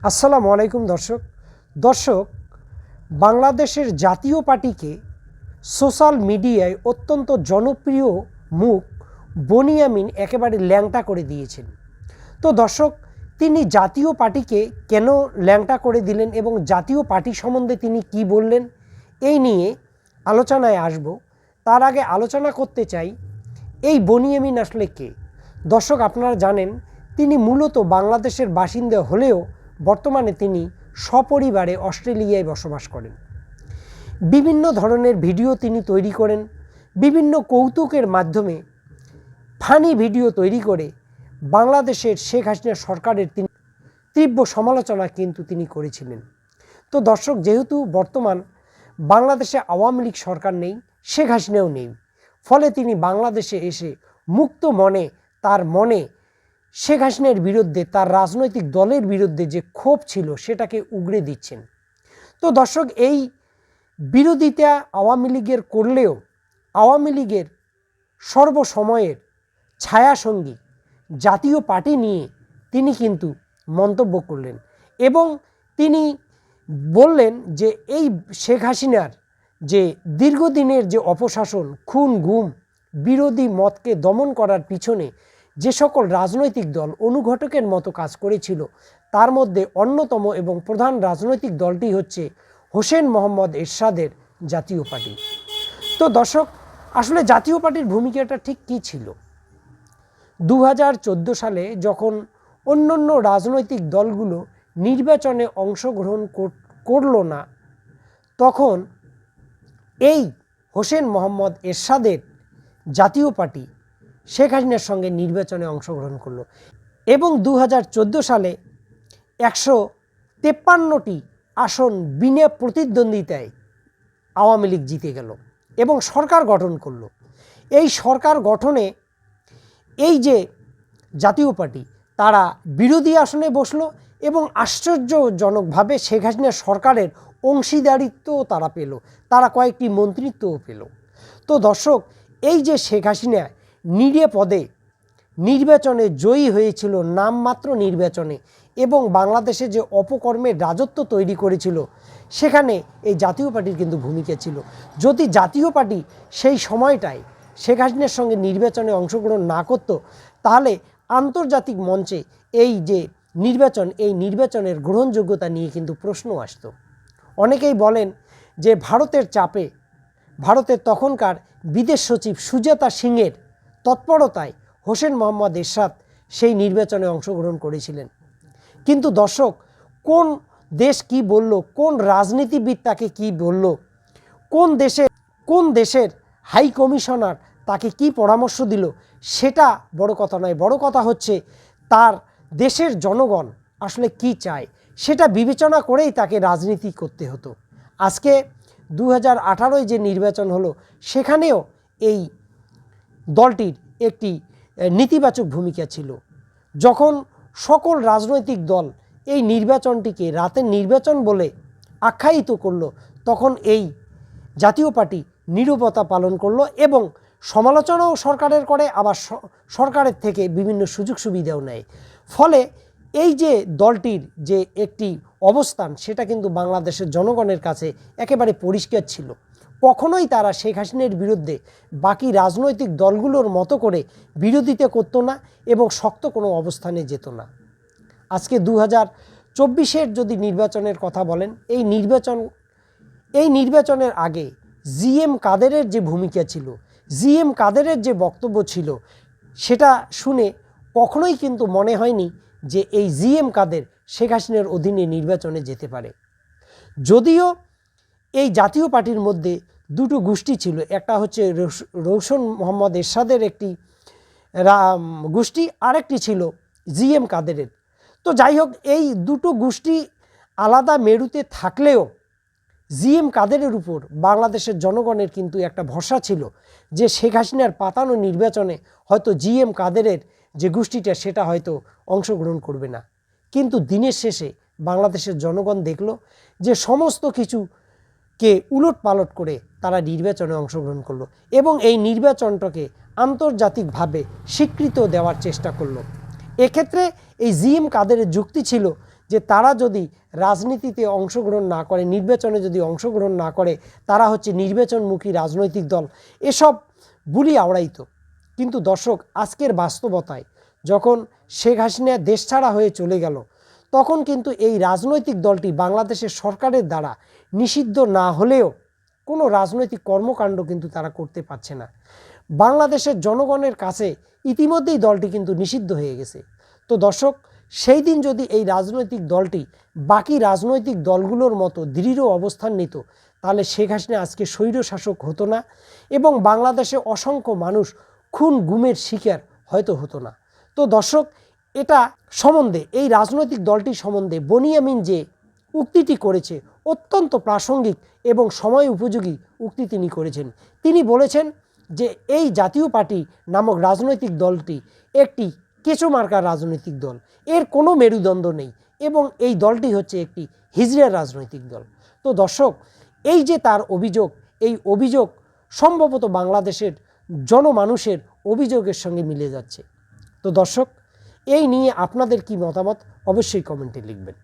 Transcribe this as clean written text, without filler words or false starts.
আসসালামু আলাইকুম দর্শক বাংলাদেশের জাতীয় পার্টিকে সোশ্যাল মিডিয়ায় অত্যন্ত জনপ্রিয় মুখ বনিয়ামিন একেবারে ল্যাংটা করে দিয়েছেন। তো দর্শক, তিনি জাতীয় পার্টিকে কেন ল্যাংটা করে দিলেন এবং জাতীয় পার্টি সম্বন্ধে তিনি কি বললেন, এই নিয়ে আলোচনায় আসব। তার আগে আলোচনা করতে চাই এই বনিয়ামিন আসলে কে। দর্শক, আপনারা জানেন তিনি মূলত বাংলাদেশের বাসিন্দা হলেও বর্তমানে তিনি সপরিবারে অস্ট্রেলিয়ায় বসবাস করেন। বিভিন্ন ধরনের ভিডিও তিনি তৈরি করেন, বিভিন্ন কৌতুকের মাধ্যমে ফানি ভিডিও তৈরি করে বাংলাদেশের শেখ হাসিনা সরকারের তিনি তীব্র সমালোচনা কিন্তু তিনি করেছিলেন। তো দর্শক, যেহেতু বর্তমান বাংলাদেশে আওয়ামী লীগ সরকার নেই, শেখ হাসিনাও নেই, ফলে তিনি বাংলাদেশে এসে মুক্ত মনে তার মনে শেখ হাসিনার বিরুদ্ধে, তার রাজনৈতিক দলের বিরুদ্ধে যে ক্ষোভ ছিল সেটাকে উগরে দিচ্ছেন। তো দর্শক, এই বিরোধিতা আওয়ামী লীগের করলেও আওয়ামী লীগের সর্বসময়ের ছায়াসঙ্গী জাতীয় পার্টি নিয়ে তিনি কিন্তু মন্তব্য করলেন এবং তিনি বললেন যে এই শেখ হাসিনার যে দীর্ঘদিনের যে অপশাসন, খুন গুম, বিরোধী মতকে দমন করার পিছনে যে সকল রাজনৈতিক দল অনুঘটকের মতো কাজ করেছিল, তার মধ্যে অন্যতম এবং প্রধান রাজনৈতিক দলটি হচ্ছে হোসেন মোহাম্মদ এরশাদের জাতীয় পার্টি। তো দর্শক, আসলে জাতীয় পার্টির ভূমিকাটা ঠিক কী ছিল? 2014 সালে যখন অন্যান্য রাজনৈতিক দলগুলো নির্বাচনে অংশগ্রহণ করল না, তখন এই হোসেন মোহাম্মদ এরশাদের জাতীয় পার্টি শেখ হাসিনার সঙ্গে নির্বাচনে অংশগ্রহণ করলো এবং 2014 সালে 153টি আসন বিনা প্রতিদ্বন্দ্বিতায় আওয়ামী লীগ জিতে গেল এবং সরকার গঠন করলো। এই সরকার গঠনে এই যে জাতীয় পার্টি, তারা বিরোধী আসনে বসলো এবং আশ্চর্যজনকভাবে শেখ হাসিনার সরকারের অংশীদারিত্বও তারা পেল, তারা কয়েকটি মন্ত্রিত্বও পেল। তো দর্শক, এই যে শেখ হাসিনা নিরাপদে নির্বাচনে জয়ী হয়েছিল, নামমাত্র নির্বাচনে, এবং বাংলাদেশে যে অপকর্মের রাজত্ব তৈরি করেছিল, সেখানে এই জাতীয় পার্টির কিন্তু ভূমিকা ছিল। যদি জাতীয় পার্টি সেই সময়টায় শেখ হাসিনার সঙ্গে নির্বাচনে অংশগ্রহণ না করত, তাহলে আন্তর্জাতিক মঞ্চে এই যে নির্বাচন, এই নির্বাচনের গ্রহণযোগ্যতা নিয়ে কিন্তু প্রশ্ন আসত। অনেকেই বলেন যে ভারতের চাপে, ভারতের তখনকার বিদেশ সচিব সুজাতা সিংয়ের তৎপরতায় হোসেন মোহাম্মদ এরশাদ সেই নির্বাচনে অংশগ্রহণ করেছিলেন। কিন্তু দর্শক, কোন দেশ কি বলল, কোন রাজনীতিবিদ তাকে কি বলল, কোন দেশের হাই কমিশনার তাকে কি পরামর্শ দিল, সেটা বড় কথা নয়। বড় কথা হচ্ছে তার দেশের জনগণ আসলে কি চায়, সেটা বিবেচনা করেই তাকে রাজনীতি করতে হতো। আজকে 2018 যে নির্বাচন হলো, সেখানেও এই দলটির একটি নেতিবাচক ভূমিকা ছিল। যখন সকল রাজনৈতিক দল এই নির্বাচনটিকে রাতের নির্বাচন বলে আখ্যায়িত করলো, তখন এই জাতীয় পার্টি নীরবতা পালন করলো এবং সমালোচনাও সরকারের করে, আবার সরকারের থেকে বিভিন্ন সুযোগ সুবিধাও নেয়। ফলে এই যে দলটির যে একটি অবস্থান, সেটা কিন্তু বাংলাদেশের জনগণের কাছে একেবারে পরিষ্কার ছিল। কখনোই তারা শেখ হাসিনার বিরুদ্ধে বাকি রাজনৈতিক দলগুলোর মতো করে বিরোধিতা করতো না এবং শক্ত কোনো অবস্থানে যেত না। আজকে 2024-এর যদি নির্বাচনের কথা বলেন, এই নির্বাচনের আগে জিএম কাদেরের যে ভূমিকা ছিল, জিএম কাদেরের যে বক্তব্য ছিল, সেটা শুনে কখনোই কিন্তু মনে হয়নি যে এই জিএম কাদের শেখ হাসিনার অধীনে নির্বাচনে যেতে পারে। যদিও এই জাতীয় পার্টির মধ্যে দুটো গোষ্ঠী ছিল, একটা হচ্ছে হোসেন মোহাম্মদ এরশাদের একটি গোষ্ঠী, আরেকটি ছিল জিএম কাদেরের। তো যাই হোক, এই দুটো গোষ্ঠী আলাদা মেরুতে থাকলেও জিএম কাদেরের উপর বাংলাদেশের জনগণের কিন্তু একটা ভরসা ছিল যে শেখ হাসিনার পাতানো নির্বাচনে হয়তো জিএম কাদেরের যে গোষ্ঠীটা, সেটা হয়তো অংশগ্রহণ করবে না। কিন্তু দিনের শেষে বাংলাদেশের জনগণ দেখল যে সমস্ত কিছুকে উলট পালট করে তারা নির্বাচনে অংশগ্রহণ করলো এবং এই নির্বাচনটাকে আন্তর্জাতিকভাবে স্বীকৃত দেওয়ার চেষ্টা করলো। এক্ষেত্রে এই জিএম কাদেরের যুক্তি ছিল যে তারা যদি রাজনীতিতে অংশগ্রহণ না করে, নির্বাচনে যদি অংশগ্রহণ না করে, তারা হচ্ছে নির্বাচনমুখী রাজনৈতিক দল, এসব বুলি আওড়াইতো। কিন্তু দর্শক, আজকের বাস্তবতায় যখন শেখ হাসিনা দেশ ছাড়া হয়ে চলে গেল, তখন কিন্তু এই রাজনৈতিক দলটি বাংলাদেশের সরকারের দ্বারা নিষিদ্ধ না হলেও কোনো রাজনৈতিক কর্মকাণ্ড কিন্তু তারা করতে পারছে না। বাংলাদেশের জনগণের কাছে ইতিমধ্যেই দলটি কিন্তু নিষিদ্ধ হয়ে গেছে। তো দর্শক, সেই দিন যদি এই রাজনৈতিক দলটি বাকি রাজনৈতিক দলগুলোর মতো দৃঢ় অবস্থান নিত, তাহলে শেখ হাসিনা আজকে স্বৈরশাসক হতো না এবং বাংলাদেশে অসংখ্য মানুষ খুন গুমের শিকার হয়তো হতো না। তো দর্শক, এটা সম্বন্ধে, এই রাজনৈতিক দলটি সম্বন্ধে বনিয়ামিন যে উক্তিটি করেছে, অত্যন্ত প্রাসঙ্গিক এবং সময় উপযোগী উক্তি তিনি করেছেন। তিনি বলেছেন যে এই জাতীয় পার্টি নামক রাজনৈতিক দলটি একটি কেঁচো মার্কা রাজনৈতিক দল, এর কোনো মেরুদণ্ড নেই এবং এই দলটি হচ্ছে একটি হিজড়া রাজনৈতিক দল। তো দর্শক, এই যে তার অভিযোগ, এই অভিযোগ সম্ভবত বাংলাদেশের জনমানুষের অভিযোগের সঙ্গে মিলে যাচ্ছে। তো দর্শক, এই নিয়ে আপনাদের কি মতামত অবশ্যই কমেন্টে লিখবেন।